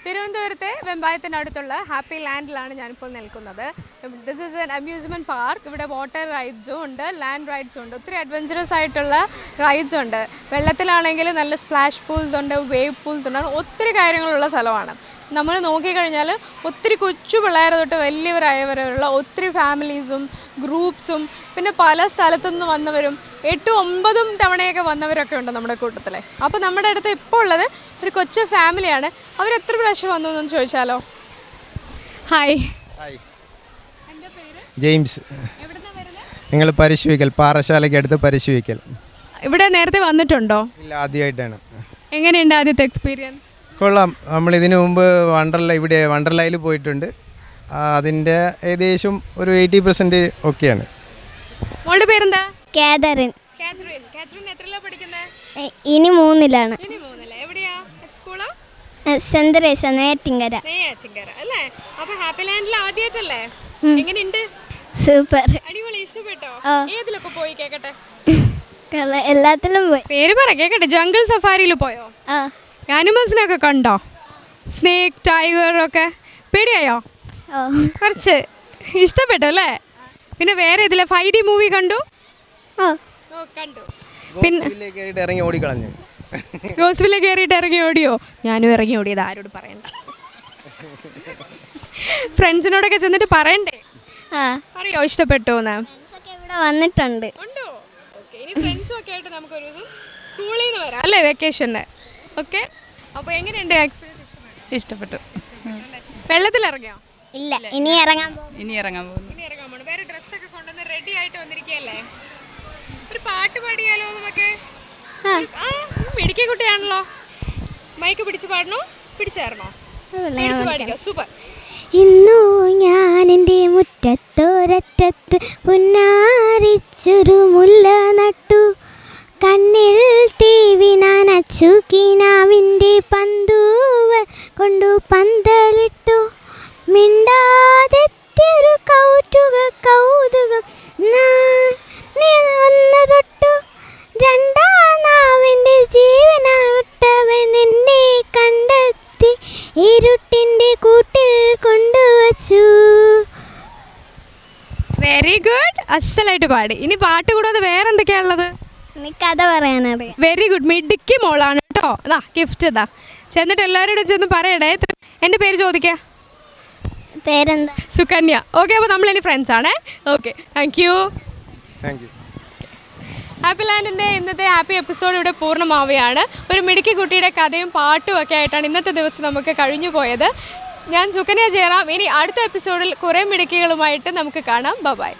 തിരുവനന്തപുരത്തെ വെമ്പായത്തിനടുത്തുള്ള ഹാപ്പി ലാൻഡിലാണ് ഞാനിപ്പോൾ നിൽക്കുന്നത്. This is N amusement park. ഇവിടെ വാട്ടർ റൈഡ്സും ഉണ്ട്, ലാൻഡ് റൈഡ്സും ഉണ്ട്, ഒത്തിരി അഡ്വഞ്ചറസ് ആയിട്ടുള്ള റൈഡ്സ് ഉണ്ട്. വെള്ളത്തിലാണെങ്കിൽ നല്ല സ്പ്ലാഷ് പൂൾസ് ഉണ്ട്, വേവ് പൂൾസ് ഉണ്ട്, ഒത്തിരി കാര്യങ്ങളുള്ള സ്ഥലമാണ്. നമ്മൾ നോക്കിക്കഴിഞ്ഞാൽ ഒത്തിരി കൊച്ചു പിള്ളേർ തൊട്ട് വലിയവരായവരുള്ള ഒത്തിരി ഫാമിലീസും ഗ്രൂപ്പ്സും പിന്നെ പല സ്ഥലത്തുനിന്ന് വന്നവരും 8-9 തവണയൊക്കെ വന്നവരൊക്കെ ഉണ്ട് നമ്മുടെ കൂട്ടത്തിൽ. അപ്പോൾ നമ്മുടെ അടുത്ത് ഇപ്പോൾ ഉള്ളത് ഒരു കൊച്ചു ഫാമിലിയാണ്. അവരെത്ര പ്രാവശ്യം വന്നു എന്ന് ചോദിച്ചാലോ? Hi, James. നിങ്ങൾ പരിശീലിക്കൽ പാറശാലയ്ക്ക് അടുത്ത് പരിശീലിക്കൽ. ഇവിടെ നേരത്തെ വന്നിട്ടുണ്ടോ? ഇല്ല, ആദ്യമായിട്ടാണ്. എങ്ങനെയുണ്ട് ആദ്യത്തെ എക്സ്പീരിയൻസ്? കൊള്ളാം. നമ്മളിതിനു മുമ്പ് വണ്ടർലയിൽ പോയിട്ടുണ്ട്. അതിൻ്റെ ഏകദേശം ഒരു 80% ഒക്കെയാണ്. മോളുടെ പേരെന്താ? കാതറിൻ. കാതറിൻ എത്രയിലാ പഠിക്കുന്നത്? ഇനി 3-ലാണ്. എവിടെയാ സ്കൂളാ? Saint Teresa Neyyattinkara. അല്ലേ? അപ്പൊ ഹാപ്പി ലാൻഡിൽ ആദ്യമായിട്ടല്ലേ? എങ്ങനെയുണ്ട്? സൂപ്പർ, അടിപൊളി, ഇഷ്ടപ്പെട്ടോ? ഏതിലൊക്കെ പോയി കേക്കട്ടെ? എല്ലാത്തിലും പോയി. പേര് പറ കേക്കട്ടെ. ജംഗിൾ സഫാരിയിൽ പോയോ? ആനിമൽസിനൊക്കെ കണ്ടോ? സ്നേക്ക്, ടൈഗർ ഒക്കെ പേടിയായോ? കുറച്ച് ഇഷ്ടപ്പെട്ടു അല്ലേ? പിന്നെ വേറെ ഇതിലെ 5D മൂവി കണ്ടു? കണ്ടു. പിന്നെ ഇറങ്ങി ഓടിക്കളഞ്ഞു. ഗോസ്റ്റിലെ കയറിയിട്ട് ഇറങ്ങി ഓടിയോ? ഞാനും ഇറങ്ങി ഓടിയത്, ആരോട് പറയണ്ട. ഫ്രണ്ട്സിനോടൊക്കെ ചെന്നിട്ട് പറയണ്ടേ? അറിയോ ഇഷ്ടപ്പെട്ടു എന്ന്? ഇവിടെ വന്നിട്ടുണ്ട്. ഇനി ഫ്രണ്ട്സും ഒക്കെ ആയിട്ട് നമുക്ക് ഒരു ദിവസം സ്കൂളിൽ നിന്ന് വരാം അല്ലേ, വെക്കേഷന്? ഓക്കെ. അപ്പോൾ എങ്ങനെയുണ്ട് എക്സ്പീരിയൻസ്? ഇഷ്ടപ്പെട്ടു. വെള്ളത്തിലിറങ്ങിയോ? ഇല്ല, ഇനി ഇറങ്ങാൻ പോകുന്നു. വേറെ ഡ്രസ്സൊക്കെ കൊണ്ടുവന്ന് റെഡി ആയിട്ട് വന്നിരിക്കുകയല്ലേ? ഒരു പാട്ട് പാടിയാലോ നമുക്ക്? മിടുക്കി കുട്ടിയാണല്ലോ. മൈക്ക് പിടിച്ച് പാടണോ? പിടിച്ചേരണോ? പാടിക്കോ. സൂപ്പർ. ഇന്നു ഞാൻ എൻ്റെ മുറ്റത്തോരറ്റത്ത് പുന്നാരിച്ചൊരു മുല്ല നട്ടു, കണ്ണിൽ തീവി നനച്ചു, കിനാവിൻ്റെ പന്തൂവൽ കൊണ്ടു പന്തലിട്ടു, മിണ്ടാതെത്തിയൊരു കൗതുകം ഒന്ന് തൊട്ടു, രണ്ടാം നാവിൻ്റെ ജീവനായിട്ടവൻ എന്നെ കണ്ടെത്തി, ഇരുട്ടിൻ്റെ കൂട്ടിൽ കൊണ്ടുവച്ചു. വെരി ഗുഡ്, അസലായിട്ട് പാടി. ഇനി പാട്ട് കൂടാതെ വേറെ എന്തൊക്കെയാണുള്ളത്? കഥ പറയാനറിയാം. വെരി ഗുഡ്, മിടുക്കി മോളാണ് കേട്ടോ. അതാ ഗിഫ്റ്റ് ഇതാ. ചെന്നിട്ട് എല്ലാവരോടും ചെന്ന് പറയണേ. എൻ്റെ പേര് ചോദിക്കുക. പേരെന്താ? സുകന്യ. ഓക്കെ, അപ്പോൾ നമ്മളിനി ഫ്രണ്ട്സ് ആണേ. Okay, thank you. ഹാപ്പി ലാൻഡിൻ്റെ ഇന്നത്തെ ഹാപ്പി എപ്പിസോഡ് ഇവിടെ പൂർണ്ണമാവുകയാണ്. ഒരു മിടുക്കി കുട്ടിയുടെ കഥയും പാട്ടും ഒക്കെ ആയിട്ടാണ് ഇന്നത്തെ ദിവസം നമുക്ക് കഴിഞ്ഞു പോയത്. ഞാൻ സുകന്യ ജയറാം. ഇനി അടുത്ത എപ്പിസോഡിൽ കുറേ മിടുക്കികളുമായിട്ട് നമുക്ക് കാണാം. ബൈ.